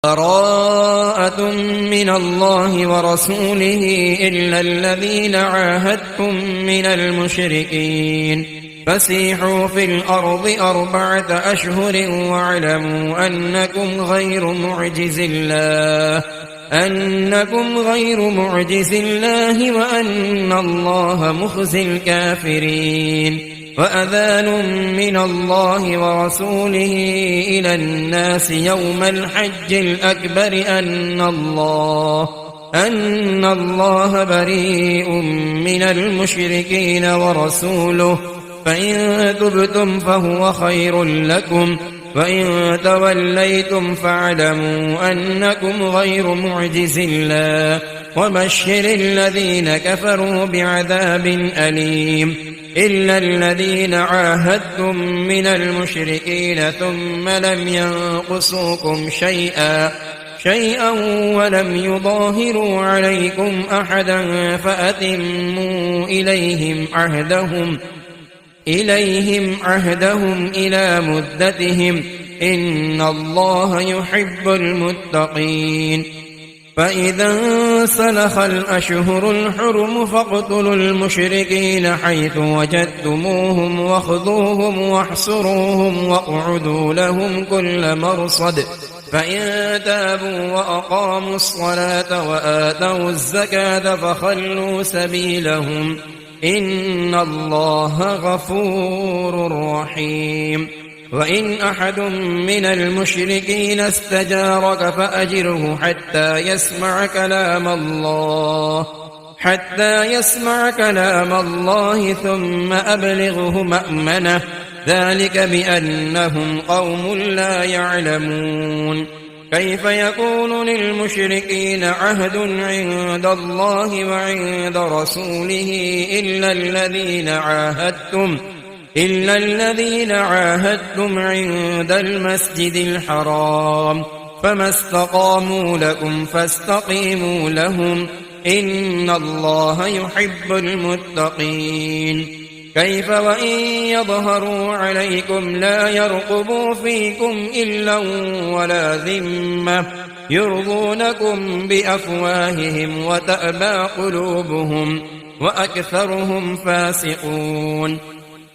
براءة من الله ورسوله إلا الذين عاهدتم من المشركين فسيحوا في الأرض 4 أشهر واعلموا أنكم غير معجز الله وأن الله مخزي الكافرين. وأذان من الله ورسوله إلى الناس يوم الحج الأكبر أن الله بريء من المشركين ورسوله فإن تبتم فهو خير لكم وإن توليتم فاعلموا أنكم غير معجز الله وبشر الذين كفروا بعذاب أليم. إلا الذين عاهدتم من المشركين ثم لم ينقصوكم شيئا ولم يظاهروا عليكم أحدا فأتموا إليهم عهدهم إلى مدتهم إن الله يحب المتقين. فإذا انسلخ الأشهر الحرم فاقتلوا المشركين حيث وجدتموهم وخذوهم واحصروهم واقعدوا لهم كل مرصد فإن تابوا وأقاموا الصلاة وآتوا الزكاة فخلوا سبيلهم إن الله غفور رحيم. وإن أحد من المشركين استجارك فأجره حتى يسمع كلام الله ثم أبلغه مأمنه ذلك بأنهم قوم لا يعلمون. كيف يكون للمشركين عهد عند الله وعند رسوله إلا الذين عاهدتم عند المسجد الحرام فما استقاموا لكم فاستقيموا لهم إن الله يحب المتقين. كيف وإن يظهروا عليكم لا يرقبوا فيكم إلا ولا ذمة يرضونكم بأفواههم وتأبى قلوبهم وأكثرهم فاسقون.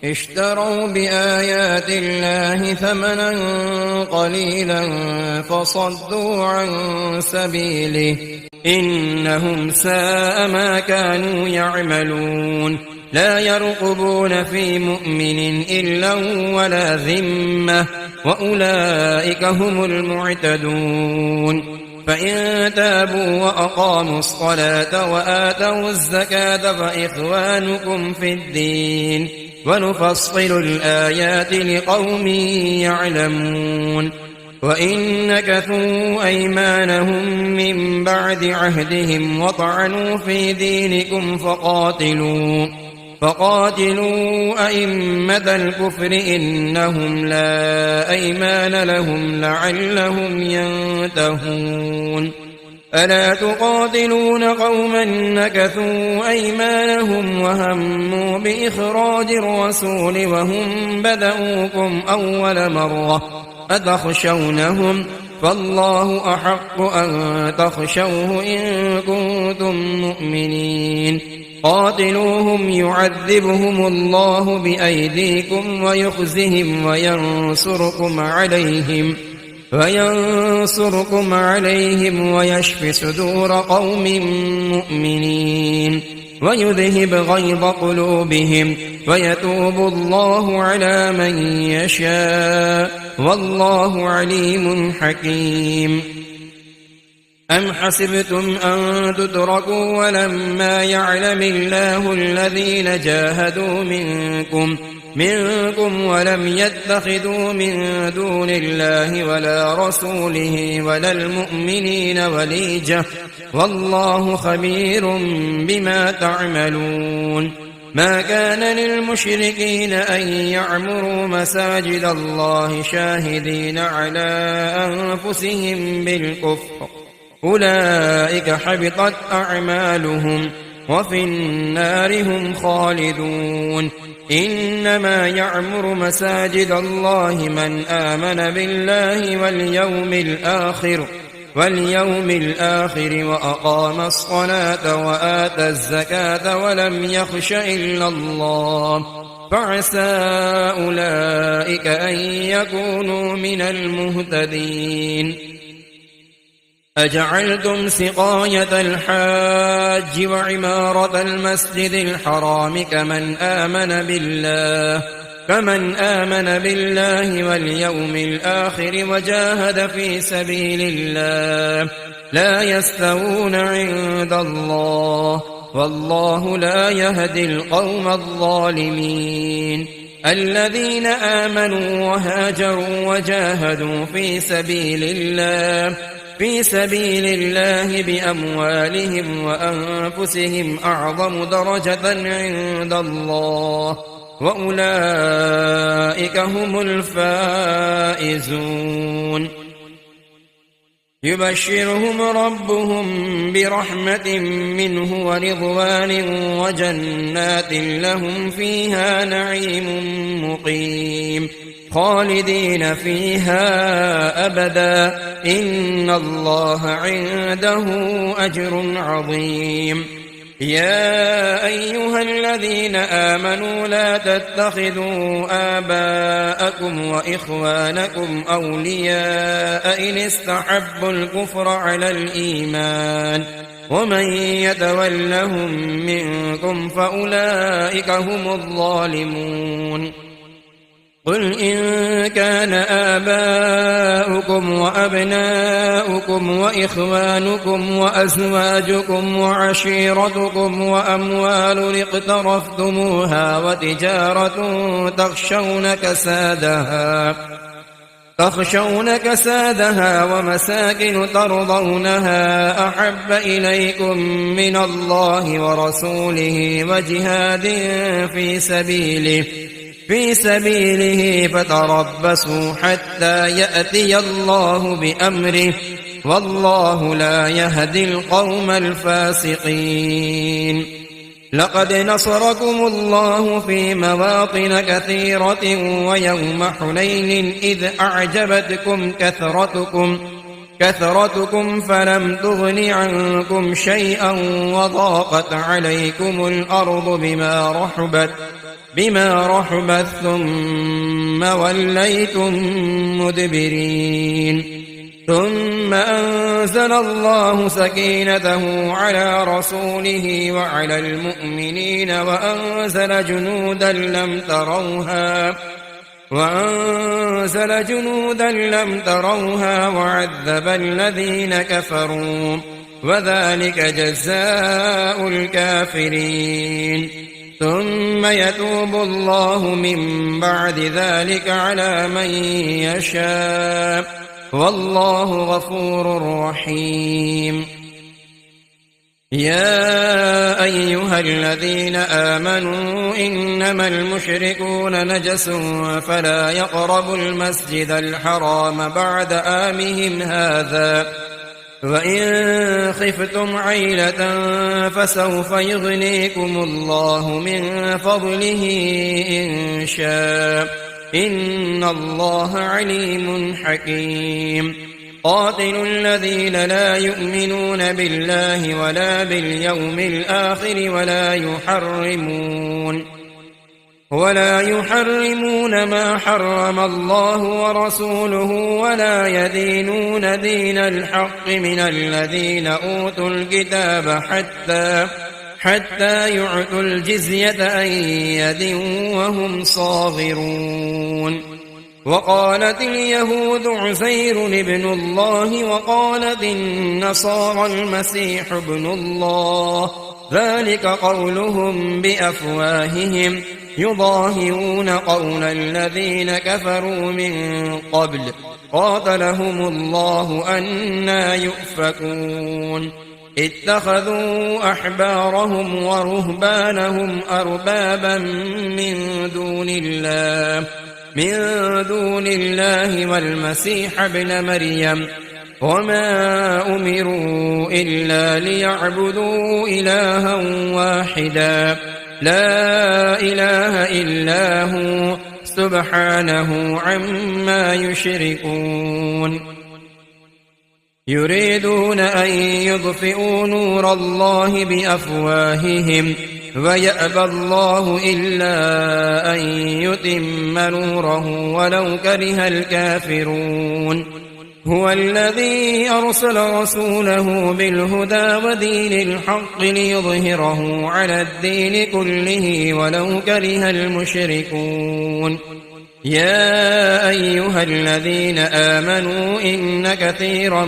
اشتروا بآيات الله ثمنا قليلا فصدوا عن سبيله إنهم ساء ما كانوا يعملون. لا يرقبون في مؤمن إلا ولا ذمة وأولئك هم المعتدون. فإن تابوا وأقاموا الصلاة وآتوا الزكاة فإخوانكم في الدين ونفصل الآيات لقوم يعلمون. وإن نكثوا أيمانهم من بعد عهدهم وطعنوا في دينكم فقاتلوا أئمة الكفر إنهم لا أيمان لهم لعلهم ينتهون. ألا تقاتلون قوما نكثوا أيمانهم وهموا بإخراج الرسول وهم بدؤوكم أول مرة أتخشونهم فالله أحق أن تخشوه إن كنتم مؤمنين. قاتلوهم يعذبهم الله بأيديكم ويخزهم وينصركم عليهم ويشف صدور قوم مؤمنين ويذهب غيظ قلوبهم ويتوب الله على من يشاء والله عليم حكيم. أم حسبتم أن تتركوا ولما يعلم الله الذين جاهدوا منكم ولم يتخذوا من دون الله ولا رسوله ولا المؤمنين وليجة والله خبير بما تعملون. ما كان للمشركين أن يعمروا مساجد الله شاهدين على أنفسهم بالكفر أولئك حبطت أعمالهم وفي النار هم خالدون. إنما يعمر مساجد الله من آمن بالله واليوم الآخر واليوم الآخر وأقام الصلاة وآتى الزكاة ولم يخش إلا الله فعسى أولئك أن يكونوا من المهتدين. أجعلتم سقاية الحاج وعمارة المسجد الحرام كمن آمن بالله واليوم الآخر وجاهد في سبيل الله لا يستوون عند الله والله لا يهدي القوم الظالمين. الذين آمنوا وهاجروا وجاهدوا في سبيل الله بأموالهم وأنفسهم أعظم درجة عند الله وأولئك هم الفائزون. يبشرهم ربهم برحمة منه ورضوان وجنات لهم فيها نعيم مقيم خالدين فيها أبدا إن الله عنده أجر عظيم. يا أيها الذين آمنوا لا تتخذوا آباءكم وإخوانكم أولياء إن استحبوا الكفر على الإيمان ومن يتولهم منكم فأولئك هم الظالمون. قل إن كان آباؤكم وأبناؤكم وإخوانكم وأزواجكم وعشيرتكم وأموال اقترفتموها وتجارة تخشون كسادها ومساكن ترضونها أحب إليكم من الله ورسوله وجهاد في سبيله فتربصوا حتى يأتي الله بأمره والله لا يهدي القوم الفاسقين. لقد نصركم الله في مواطن كثيرة ويوم حنين إذ أعجبتكم كثرتكم فلم تغن عنكم شيئا وضاقت عليكم الأرض بما رحبت ثم وليتم مدبرين. ثم أنزل الله سكينته على رسوله وعلى المؤمنين وأنزل جنودا لم تروها وعذب الذين كفروا وذلك جزاء الكافرين. ثم يتوب الله من بعد ذلك على من يشاء والله غفور رحيم. يا أيها الذين آمنوا إنما المشركون نجس فلا يقربوا المسجد الحرام بعد عامهم هذا وإن خفتم عيلة فسوف يغنيكم الله من فضله إن شاء إن الله عليم حكيم. قاتلوا الذين لا يؤمنون بالله ولا باليوم الآخر ولا يحرمون ما حرم الله ورسوله ولا يدينون دين الحق من الذين أوتوا الكتاب حتى يعطوا الجزية عن يد وهم صاغرون. وقالت اليهود عزير ابن الله وقالت النصارى المسيح ابن الله ذلك قولهم بأفواههم يضاهئون قول الذين كفروا من قبل قاتلهم الله أنى يؤفكون. اتخذوا أحبارهم ورهبانهم أربابا من دون الله والمسيح ابن مريم وما أمروا إلا ليعبدوا إلها واحدا لا إله إلا هو سبحانه عما يشركون. يريدون أن يطفئوا نور الله بأفواههم ويأبى الله إلا أن يتم نوره ولو كره الكافرون هو الذي أرسل رسوله بالهدى ودين الحق ليظهره على الدين كله ولو كره المشركون يا أيها الذين آمنوا إن كثيرا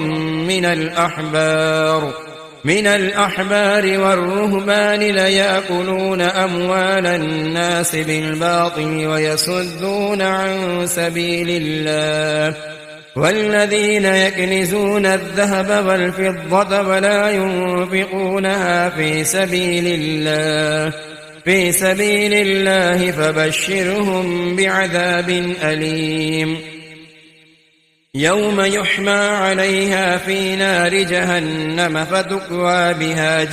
من الأحبار والرهبان ليأكلون أموال الناس بالباطل ويصدون عن سبيل الله والذين يكنزون الذهب والفضة ولا ينفقونها في سبيل الله فبشرهم بعذاب أليم يوم يحمى عليها في نار جهنم فتكوى بها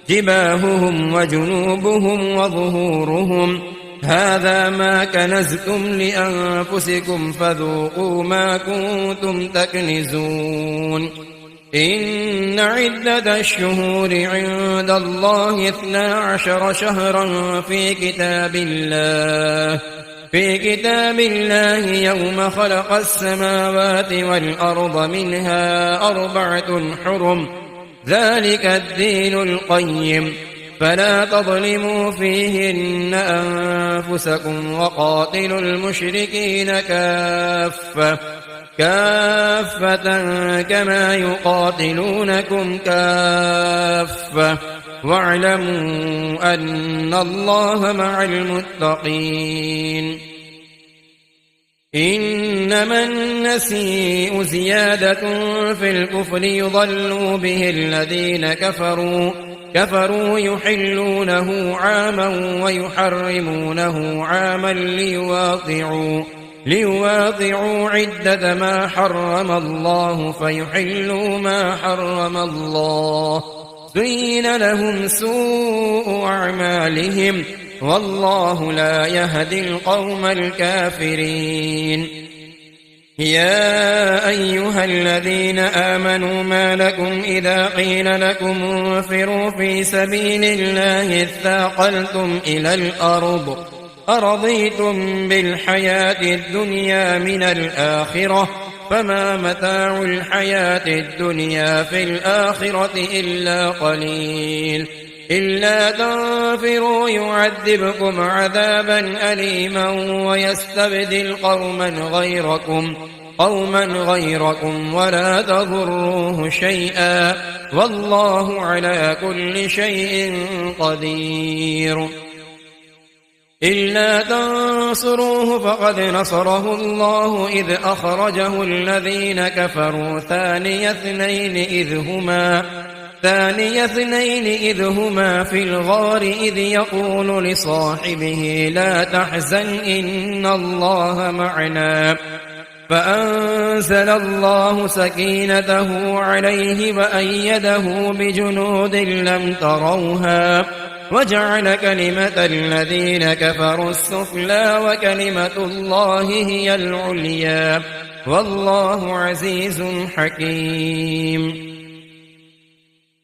جباههم وجنوبهم وظهورهم هذا ما كنزتم لأنفسكم فذوقوا ما كنتم تكنزون إن عدة الشهور عند الله 12 شهرا في كتاب الله يوم خلق السماوات والأرض منها 4 حرم ذلك الدين القيم فلا تظلموا فيهن أنفسكم وقاتلوا المشركين كافة كما يقاتلونكم كافة واعلموا أن الله مع المتقين إنما النسيء زيادة في الكفر يضل به الذين كفروا يحلونه عاما ويحرمونه عاما ليواطعوا عدة ما حرم الله فيحلوا ما حرم الله زين لهم سوء أعمالهم والله لا يهدي القوم الكافرين يا أيها الذين آمنوا ما لكم إذا قيل لكم انفروا في سبيل الله اثاقلتم إلى الأرض أرضيتم بالحياة الدنيا من الآخرة فما متاع الحياة الدنيا في الآخرة إلا قليل إلا تنفروا يعذبكم عذابا أليما ويستبدل قوما غيركم ولا تضروه شيئا والله على كل شيء قدير إلا تنصروه فقد نصره الله إذ أخرجه الذين كفروا ثاني اثنين إذ هما في الغار إذ يقول لصاحبه لا تحزن إن الله معنا فأنزل الله سكينته عليه وأيده بجنود لم تروها وجعل كلمة الذين كفروا السفلى وكلمة الله هي العليا والله عزيز حكيم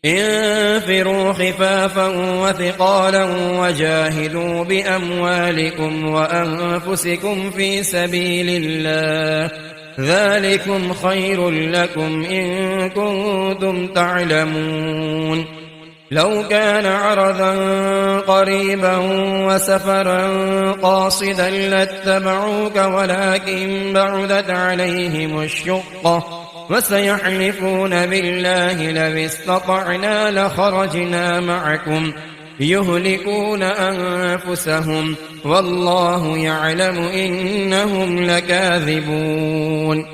انفروا خفافا وثقالا وجاهدوا بأموالكم وأنفسكم في سبيل الله ذلكم خير لكم إن كنتم تعلمون لو كان عرضا قريبا وسفرا قاصدا لاتبعوك ولكن بعدت عليهم الشقة وسيحلفون بالله لو استطعنا لخرجنا معكم يهلكون أنفسهم والله يعلم إنهم لكاذبون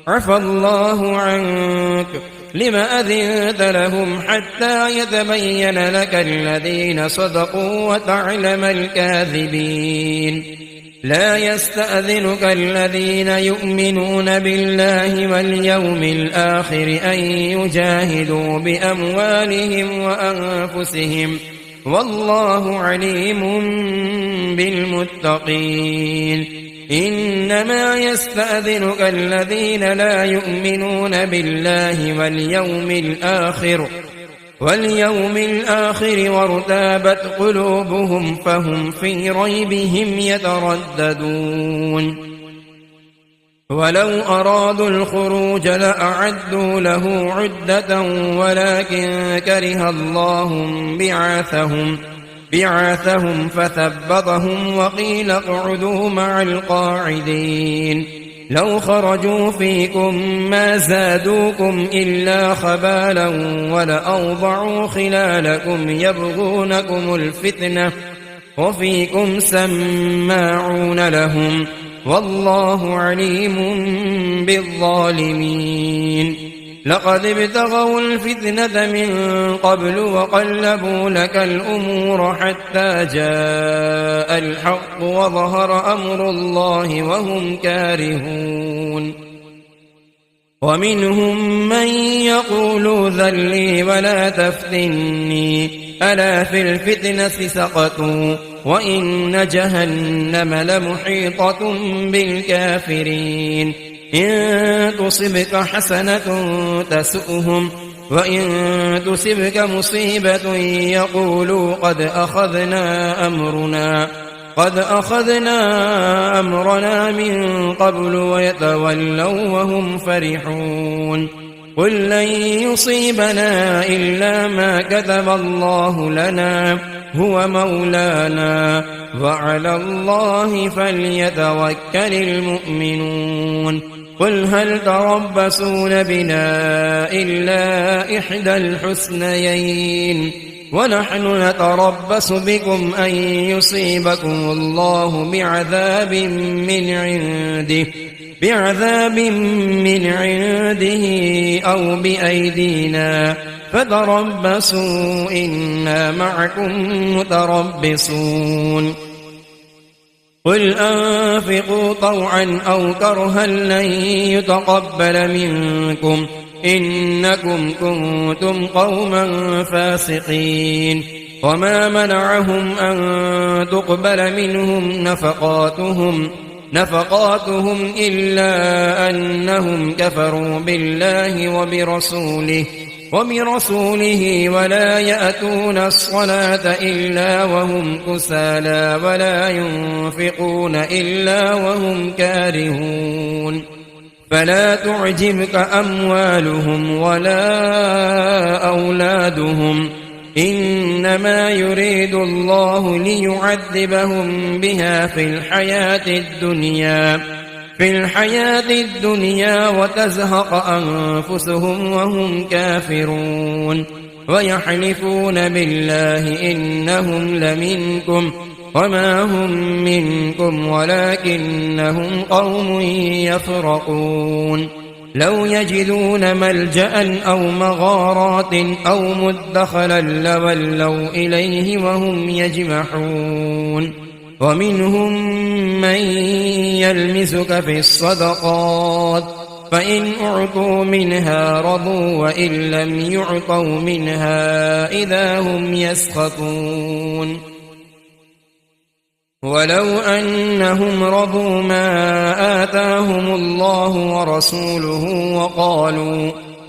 عفى الله عنك لم أذنت لهم حتى يتبين لك الذين صدقوا وتعلم الكاذبين لا يستأذنك الذين يؤمنون بالله واليوم الآخر أن يجاهدوا بأموالهم وأنفسهم والله عليم بالمتقين إنما يستأذنك الذين لا يؤمنون بالله واليوم الآخر وارتابت قلوبهم فهم في ريبهم يترددون ولو أرادوا الخروج لأعدوا له عدة ولكن كره الله بعاثهم فثبطهم وقيل اقعدوا مع القاعدين لو خرجوا فيكم ما زادوكم إلا خبالا ولأوضعوا خلالكم يبغونكم الفتنة وفيكم سماعون لهم والله عليم بالظالمين لقد ابتغوا الفتنة من قبل وقلبوا لك الأمور حتى جاء الحق وظهر أمر الله وهم كارهون ومنهم من يقول ذل لي ولا تفتني ألا في الفتنة سقطوا وإن جهنم لمحيطة بالكافرين إن تصبك حسنة تسؤهم وإن تصبك مصيبة يقولوا قد أخذنا أمرنا من قبل ويتولوا وهم فرحون قل لن يصيبنا إلا ما كتب الله لنا هو مولانا وعلى الله فليتوكل المؤمنون قل هل تربصون بنا إلا إحدى الحسنيين ونحن نتربص بكم أن يصيبكم الله بعذاب من عنده أو بأيدينا فتربصوا إنا معكم متربصون قل أنفقوا طوعا أو كرها لن يتقبل منكم إنكم كنتم قوما فاسقين وما منعهم أن تقبل منهم نفقاتهم إلا أنهم كفروا بالله وبرسوله ولا يأتون الصلاة إلا وهم كسالى ولا ينفقون إلا وهم كارهون فلا تعجبك أموالهم ولا أولادهم إنما يريد الله ليعذبهم بها في الحياة الدنيا وتزهق أنفسهم وهم كافرون ويحلفون بالله إنهم لمنكم وما هم منكم ولكنهم قوم يفرقون لو يجدون ملجأ أو مغارات أو مدخلا لولوا إليه وهم يجمحون ومنهم من يلمسك في الصدقات فإن أعطوا منها رضوا وإن لم يعطوا منها إذا هم يسخطون ولو أنهم رضوا ما آتاهم الله ورسوله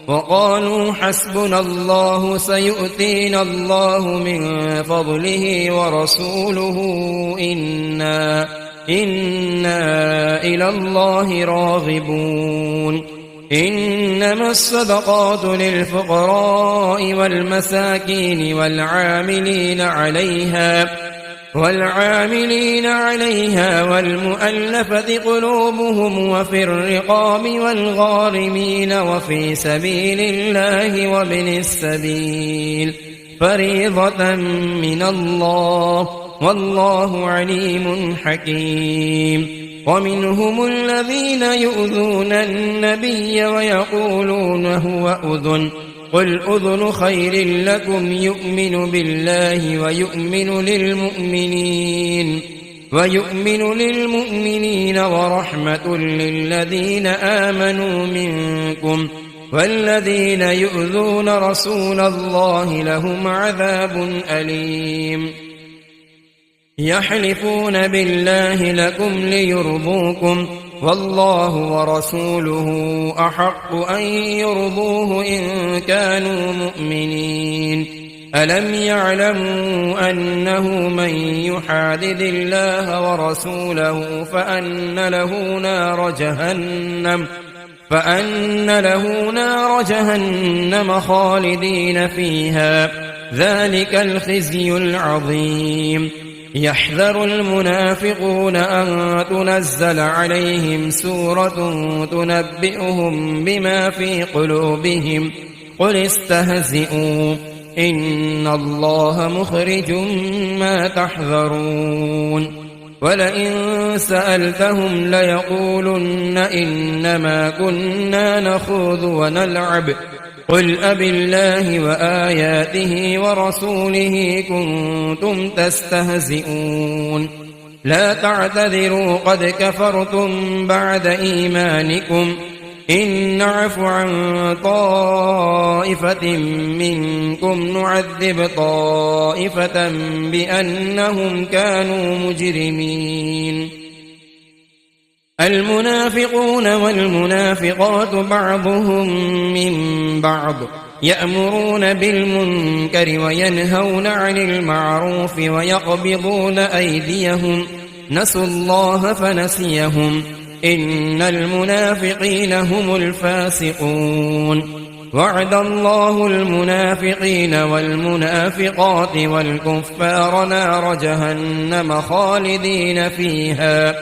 وقالوا حسبنا الله سيؤتينا الله من فضله ورسوله إنا إلى الله راغبون إنما الصدقات للفقراء والمساكين والعاملين عليها والمؤلفة قلوبهم وفي الرقاب والغارمين وفي سبيل الله وابن السبيل فريضة من الله والله عليم حكيم ومنهم الذين يؤذون النبي ويقولون هو أذن قل أذن خير لكم يؤمن بالله ويؤمن للمؤمنين ورحمة للذين آمنوا منكم والذين يؤذون رسول الله لهم عذاب أليم يحلفون بالله لكم ليرضوكم والله ورسوله أحق أن يرضوه إن كانوا مؤمنين ألم يعلموا أنه من يحادد الله ورسوله فأن له نار جهنم خالدين فيها ذلك الخزي العظيم يحذر المنافقون أن تنزل عليهم سورة تنبئهم بما في قلوبهم قل استهزئوا إن الله مخرج ما تحذرون ولئن سألتهم ليقولن إنما كنا نخوض ونلعب قل أبالله وآياته ورسوله كنتم تستهزئون لا تعتذروا قد كفرتم بعد إيمانكم إن نعف عن طائفة منكم نعذب طائفة بأنهم كانوا مجرمين المنافقون والمنافقات بعضهم من بعض يأمرون بالمنكر وينهون عن المعروف ويقبضون أيديهم نسوا الله فنسيهم إن المنافقين هم الفاسقون وعد الله المنافقين والمنافقات والكفار نار جهنم خالدين فيها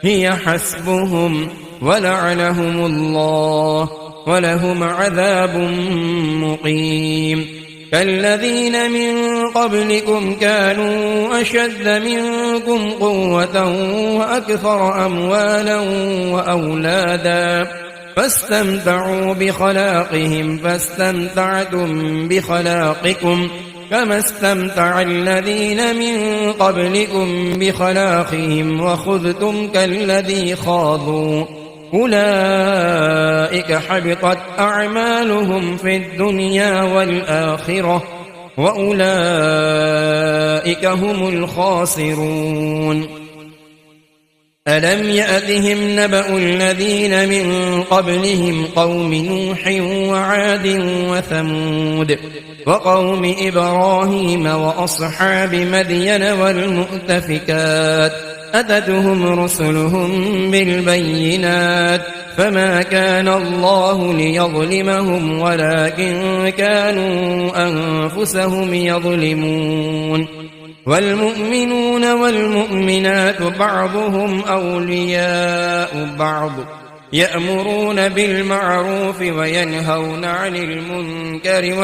هي حسبهم ولعنهم الله ولهم عذاب مقيم كالذين من قبلكم كانوا أشد منكم قوة وأكثر أموالا وأولادا فاستمتعوا بخلاقهم فاستمتعتم بخلاقكم كما استمتع الذين من قبلكم بخلاقهم وخذتم كالذي خاضوا أولئك حبطت أعمالهم في الدنيا والآخرة وأولئك هم الخاسرون ألم يأتهم نبأ الذين من قبلهم قوم نوح وعاد وثمود وقوم إبراهيم وأصحاب مدين والمؤتفكات أتتهم رسلهم بالبينات فما كان الله ليظلمهم ولكن كانوا أنفسهم يظلمون والمؤمنون والمؤمنات بعضهم أولياء بعض يأمرون بالمعروف وينهون عن المنكر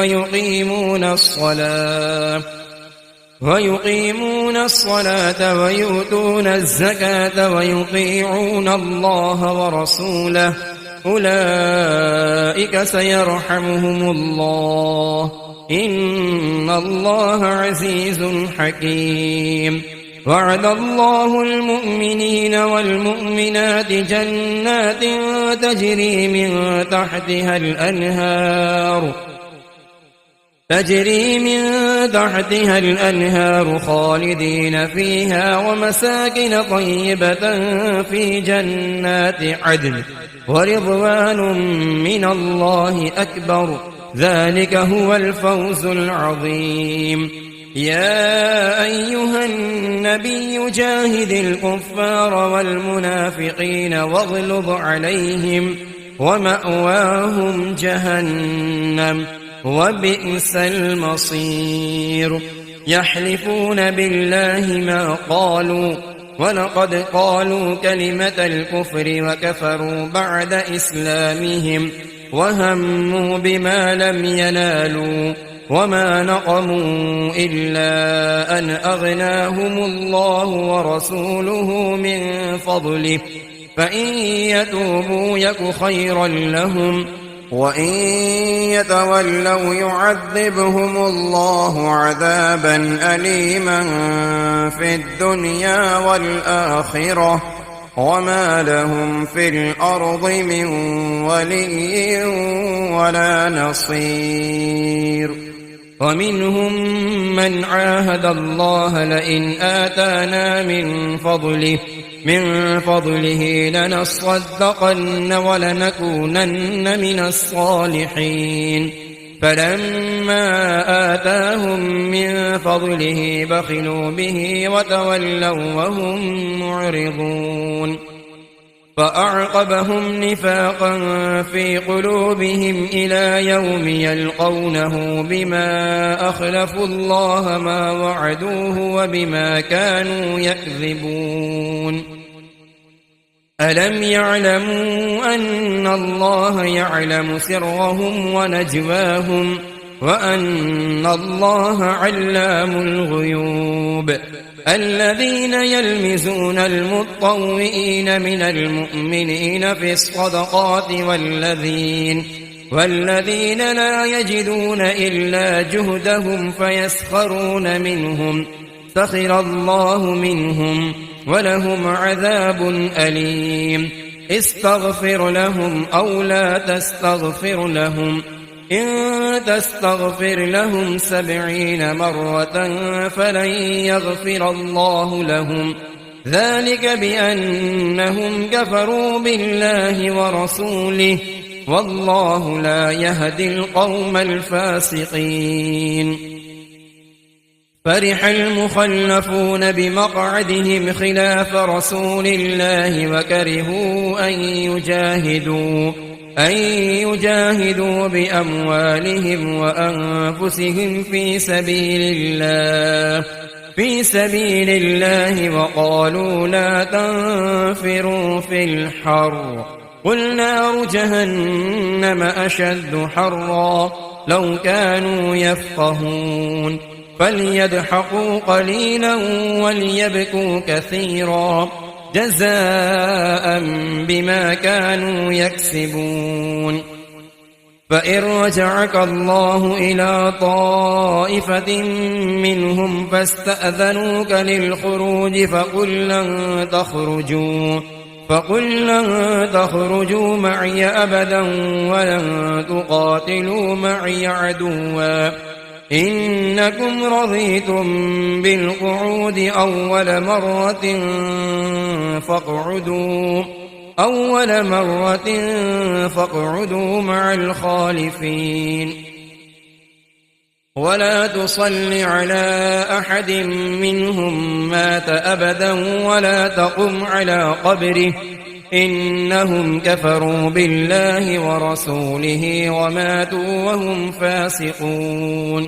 ويقيمون الصلاة ويؤتون الزكاة ويطيعون الله ورسوله أولئك سيرحمهم الله إن الله عزيز حكيم وعد الله المؤمنين والمؤمنات جنات تجري من تحتها الأنهار خالدين فيها ومساكن طيبة في جنات عدن ورضوان من الله أكبر ذلك هو الفوز العظيم يا أيها النبي جاهد الكفار والمنافقين واغلظ عليهم ومأواهم جهنم وبئس المصير يحلفون بالله ما قالوا ولقد قالوا كلمة الكفر وكفروا بعد إسلامهم وهموا بما لم ينالوا وما نقموا إلا أن أغناهم الله ورسوله من فضله فإن يتوبوا يك خيرا لهم وإن يتولوا يعذبهم الله عذابا أليما في الدنيا والآخرة وما لهم في الأرض من ولي ولا نصير ومنهم من عاهد الله لئن آتانا من فضله لنصدقن ولنكونن من الصالحين فلما آتاهم من فضله بخلوا به وتولوا وهم معرضون فأعقبهم نفاقا في قلوبهم إلى يوم يلقونه بما أخلفوا الله ما وعدوه وبما كانوا يكذبون ألم يعلموا أن الله يعلم سرهم ونجواهم وأن الله علام الغيوب الذين يلمزون المطوئين من المؤمنين في الصدقات والذين لا يجدون إلا جهدهم فيسخرون منهم سخر الله منهم ولهم عذاب أليم استغفر لهم أو لا تستغفر لهم إن تستغفر لهم 70 مرة فلن يغفر الله لهم ذلك بأنهم كفروا بالله ورسوله والله لا يهدي القوم الفاسقين فرح المخلفون بمقعدهم خلاف رسول الله وكرهوا أن يجاهدوا بأموالهم وأنفسهم في سبيل الله وقالوا لا تنفروا في الحر قل نار جهنم أشد حرا لو كانوا يفقهون فليضحكوا قليلا وليبكوا كثيرا جزاء بما كانوا يكسبون فإن رجعك الله إلى طائفة منهم فاستأذنوك للخروج فقل لن تخرجوا معي أبدا ولن تقاتلوا معي عدوا إنكم رضيتم بالقعود أول مرة فاقعدوا مع الخالفين ولا تصل على أحد منهم مات أبدا ولا تقم على قبره إنهم كفروا بالله ورسوله وماتوا وهم فاسقون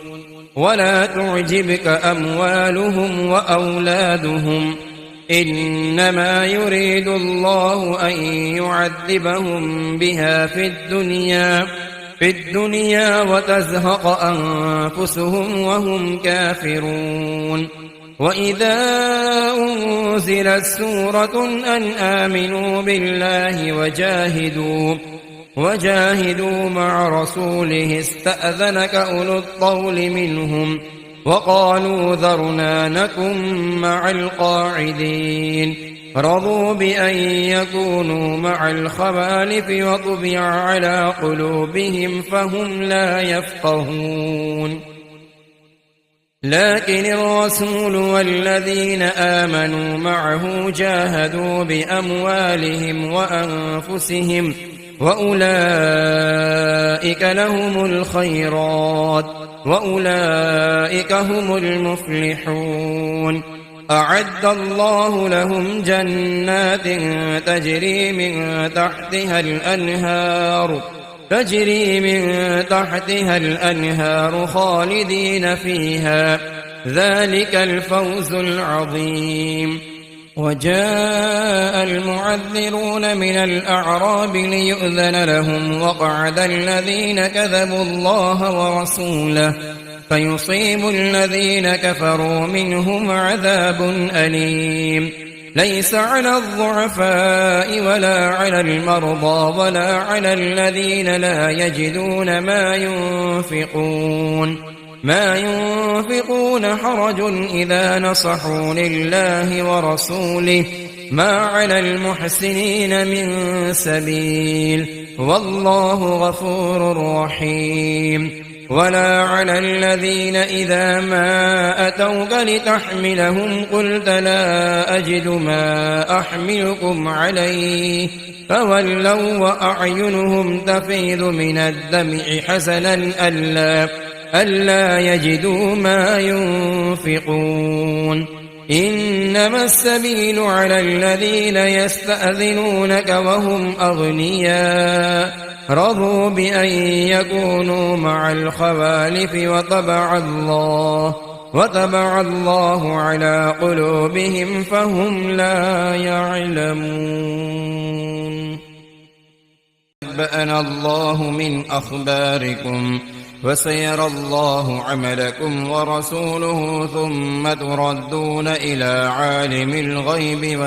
ولا تعجبك أموالهم وأولادهم إنما يريد الله أن يعذبهم بها في الدنيا وتزهق أنفسهم وهم كافرون وإذا أنزلت سورة أن آمنوا بالله وجاهدوا مع رسوله استأذنك أولو الطول منهم وقالوا ذرنا نكن مع القاعدين رضوا بأن يكونوا مع الخوالف وطبع على قلوبهم فهم لا يفقهون لكن الرسول والذين آمنوا معه جاهدوا بأموالهم وأنفسهم وأولئك لهم الخيرات وأولئك هم المفلحون أعد الله لهم جنات تجري من تحتها الأنهار خالدين فيها ذلك الفوز العظيم وجاء المعذرون من الأعراب ليؤذن لهم وقعد الذين كذبوا الله ورسوله فيصيب الذين كفروا منهم عذاب أليم ليس على الضعفاء ولا على المرضى ولا على الذين لا يجدون ما ينفقون حرج إذا نصحوا لله ورسوله ما على المحسنين من سبيل والله غفور رحيم ولا على الذين إذا ما أتوك لتحملهم قلت لا أجد ما أحملكم عليه فولوا وأعينهم تفيض من الدمع حزنا ألا يجدوا ما ينفقون إنما السبيل على الذين يستأذنونك وهم أغنياء رضوا بأن يكونوا مع الخوالف وطبع الله على قلوبهم فهم لا يعلمون. نبأنا الله من أخباركم وسيرى الله عملكم ورسوله ثم تردون إلى عالم الغيب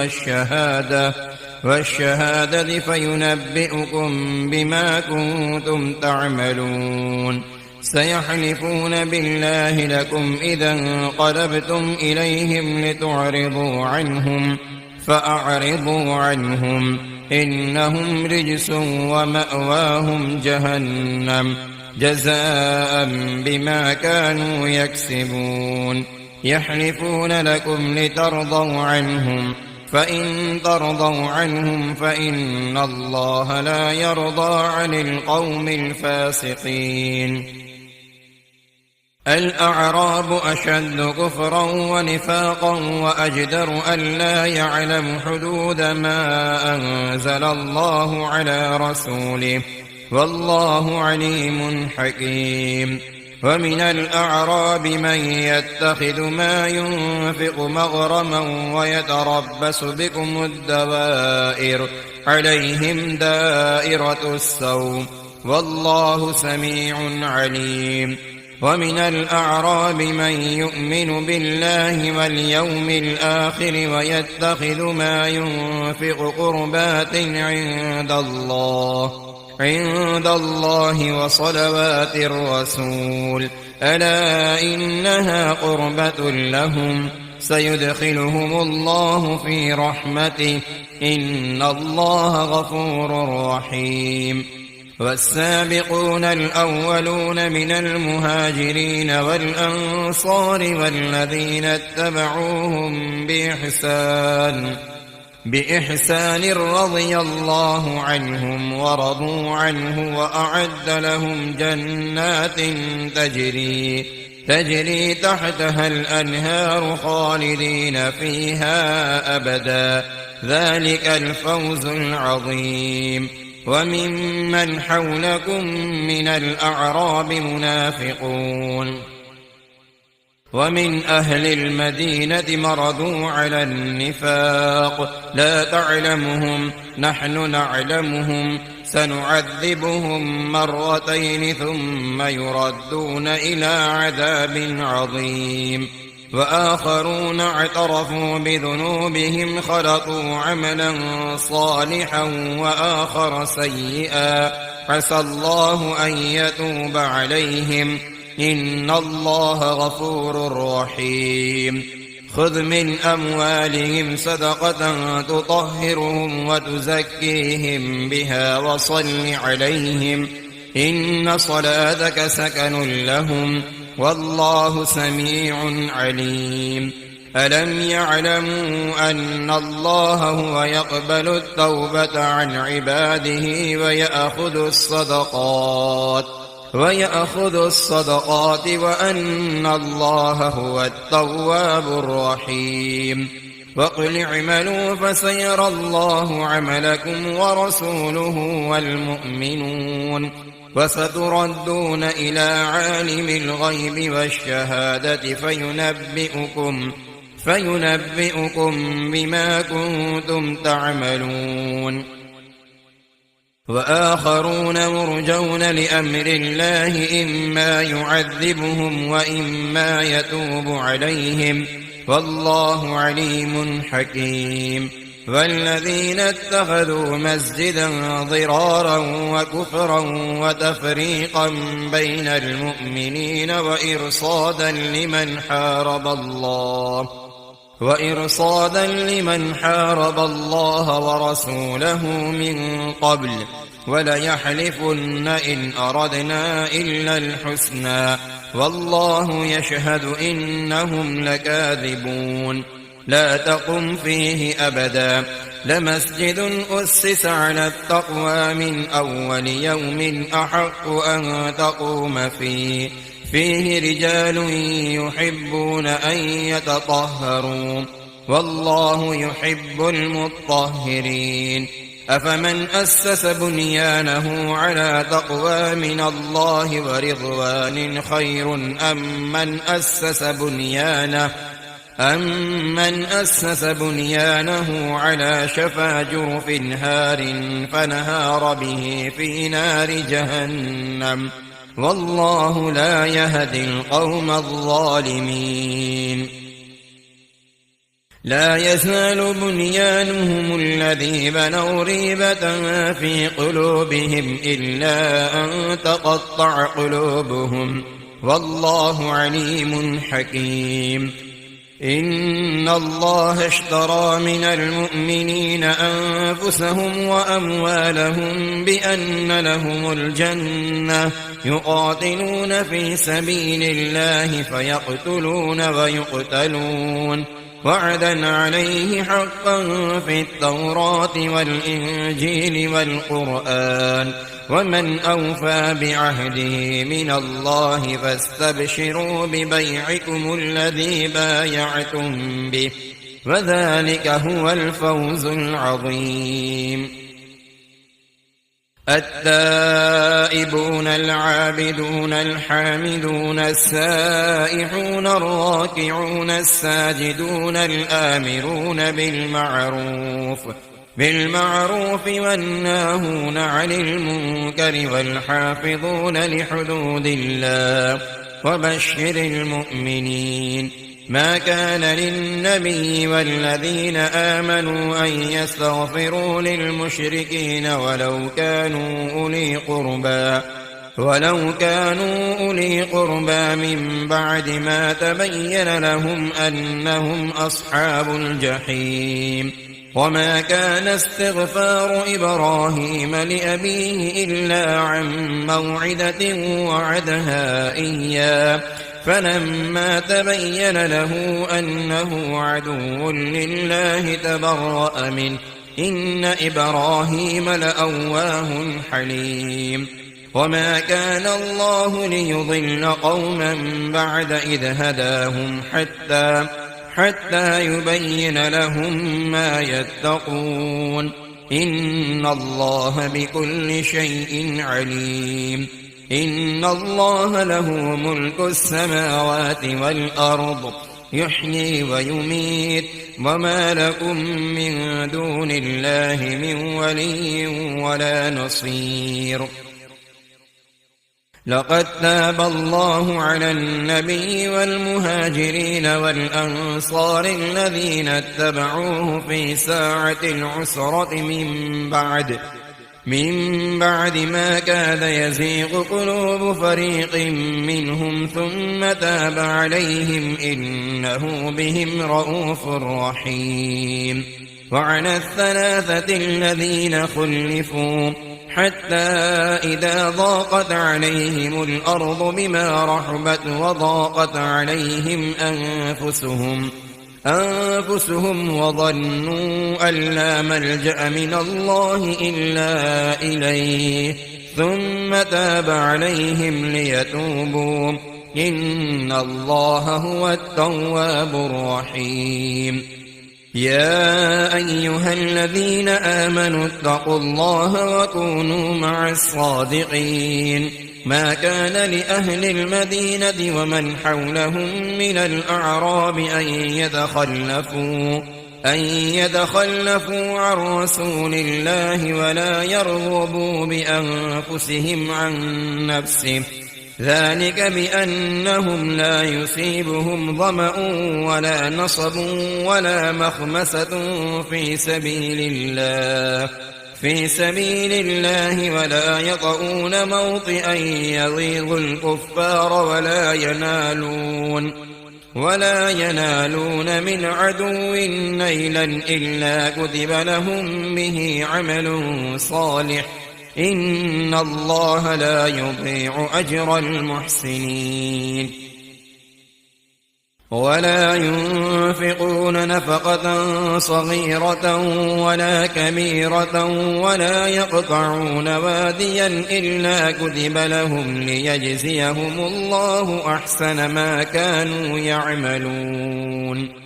والشهادة فينبئكم بما كنتم تعملون. سيحلفون بالله لكم إذا انقلبتم إليهم لتعرضوا عنهم فأعرضوا عنهم إنهم رجس ومأواهم جهنم جزاء بما كانوا يكسبون. يحلفون لكم لترضوا عنهم فإن ترضوا عنهم فإن الله لا يرضى عن القوم الفاسقين. الأعراب أشد كفرا ونفاقا وأجدر ألا يعلم حدود ما أنزل الله على رسوله والله عليم حكيم. ومن الأعراب من يتخذ ما ينفق مغرما ويتربص بكم الدوائر عليهم دائرة السوء والله سميع عليم. ومن الأعراب من يؤمن بالله واليوم الآخر ويتخذ ما ينفق قربات عند الله وصلوات الرسول ألا إنها قربة لهم سيدخلهم الله في رحمته إن الله غفور رحيم. والسابقون الأولون من المهاجرين والأنصار والذين اتبعوهم بإحسان رضي الله عنهم ورضوا عنه وأعد لهم جنات تجري تحتها الأنهار خالدين فيها أبدا ذلك الفوز العظيم. وممن حولكم من الأعراب منافقون ومن أهل المدينة مردوا على النفاق لا تعلمهم نحن نعلمهم سنعذبهم مرتين ثم يردون إلى عذاب عظيم. وآخرون اعترفوا بذنوبهم خلطوا عملا صالحا وآخر سيئا عسى الله أن يتوب عليهم إن الله غفور رحيم. خذ من أموالهم صدقة تطهرهم وتزكيهم بها وصل عليهم إن صلاتك سكن لهم والله سميع عليم. ألم يعلموا أن الله هو يقبل التوبة عن عباده ويأخذ الصدقات وأن الله هو التواب الرحيم. وقل اعملوا فسيرى الله عملكم ورسوله والمؤمنون وستردون إلى عالم الغيب والشهادة فينبئكم بما كنتم تعملون. وآخرون مرجون لأمر الله إما يعذبهم وإما يتوب عليهم والله عليم حكيم. والذين اتخذوا مسجدا ضرارا وكفرا وتفريقا بين المؤمنين وإرصادا لمن حارب الله ورسوله من قبل وليحلفن إن أردنا إلا الحسنى والله يشهد إنهم لكاذبون لا تقم فيه أبدا لمسجد أسس على التقوى من أول يوم أحق أن تقوم فيه رجال يحبون أن يتطهروا والله يحب المطهرين أفمن أسس بنيانه على تقوى من الله ورضوان خير أمن أسس بنيانه على شفا جرف هار فنهار به في نار جهنم والله لا يهدي القوم الظالمين لا يزال بنيانهم الذي بنوا ريبة في قلوبهم إلا أن تقطع قلوبهم والله عليم حكيم إن الله اشترى من المؤمنين أنفسهم وأموالهم بأن لهم الجنة يقاتلون في سبيل الله فيقتلون ويقتلون وعدا عليه حقا في التوراة والإنجيل والقرآن ومن أوفى بعهده من الله فاستبشروا ببيعكم الذي بايعتم به وذلك هو الفوز العظيم التائبون العابدون الحامدون السائحون الراكعون الساجدون الآمرون بالمعروف والناهون عن المنكر والحافظون لحدود الله وبشر المؤمنين ما كان للنبي والذين آمنوا أن يستغفروا للمشركين ولو كانوا أولي قربى من بعد ما تبين لهم أنهم أصحاب الجحيم وما كان استغفار إبراهيم لأبيه إلا عن موعدة وعدها إياه فلما تبين له أنه عدو لله تبرأ منه إن إبراهيم لأواه حليم وما كان الله ليضل قوما بعد إذ هداهم حتى يبين لهم ما يتقون إن الله بكل شيء عليم إن الله له ملك السماوات والأرض يحيي ويميت وما لكم من دون الله من ولي ولا نصير لقد تاب الله على النبي والمهاجرين والأنصار الذين اتبعوه في ساعة العسرة من بعد ما كاد يزيغ قلوب فريق منهم ثم تاب عليهم إنه بهم رءوف رحيم وعلى الثلاثة الذين خلفوا حتى إذا ضاقت عليهم الأرض بما رحبت وضاقت عليهم أنفسهم وظنوا أن لا ملجأ من الله إلا إليه ثم تاب عليهم ليتوبوا إن الله هو التواب الرحيم يا أيها الذين آمنوا اتقوا الله وكونوا مع الصادقين ما كان لأهل المدينة ومن حولهم من الأعراب أن يتخلفوا عن رسول الله ولا يرغبوا بأنفسهم عن نفسه ذلك بأنهم لا يصيبهم ظمأ ولا نصب ولا مخمسة في سبيل الله ولا يطؤون موطئا يغيظ الكفار ولا ينالون من عدو نيلا إلا كتب لهم به عمل صالح إن الله لا يضيع أجر المحسنين. ولا ينفقون نفقة صغيرة ولا كبيرة ولا يقطعون واديا إلا كتب لهم ليجزيهم الله أحسن ما كانوا يعملون.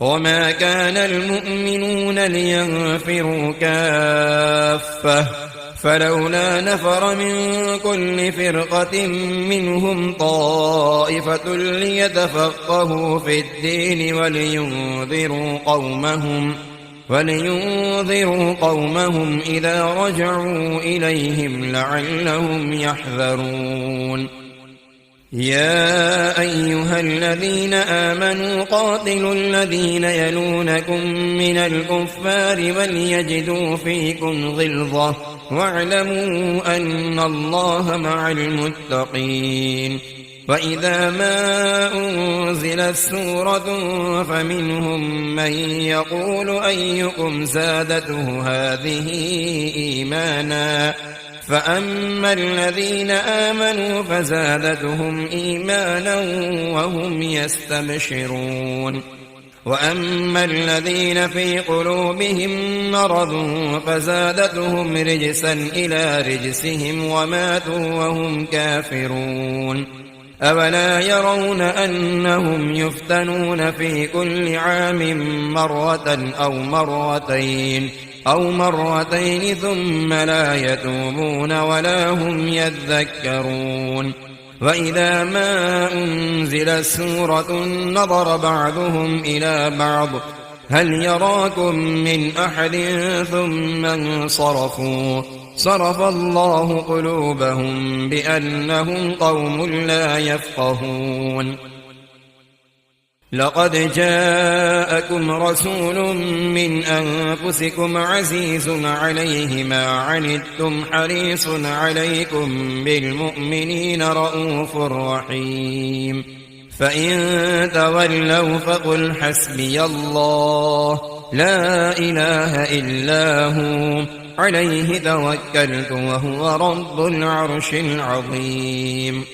وما كان المؤمنون لينفروا كافة فلولا نفر من كل فرقة منهم طائفة ليتفقهوا في الدين ولينذروا قومهم إذا رجعوا إليهم لعلهم يحذرون. يا أيها الذين آمنوا قاتلوا الذين يلونكم من الكفار وليجدوا فيكم غلظة واعلموا أن الله مع المتقين. وإذا ما أنزلت سورة فمنهم من يقول أيكم زادته هذه إيمانا فأما الذين آمنوا فزادتهم إيمانا وهم يستبشرون. وأما الذين في قلوبهم مرض فزادتهم رجسا إلى رجسهم وماتوا وهم كافرون. أولا يرون أنهم يفتنون في كل عام مرة أو مرتين ثم لا يتوبون ولا هم يذكرون. وإذا ما أنزلت سورة نظر بعضهم إلى بعض هل يراكم من أحد ثم انصرفوا صرف الله قلوبهم بأنهم قوم لا يفقهون. لقد جاءكم رسول من أنفسكم عزيز عليه ما عنتم حريص عليكم بالمؤمنين رءوف رحيم. فإن تولوا فقل حسبي الله لا إله إلا هو عليه توكلت وهو رب العرش العظيم.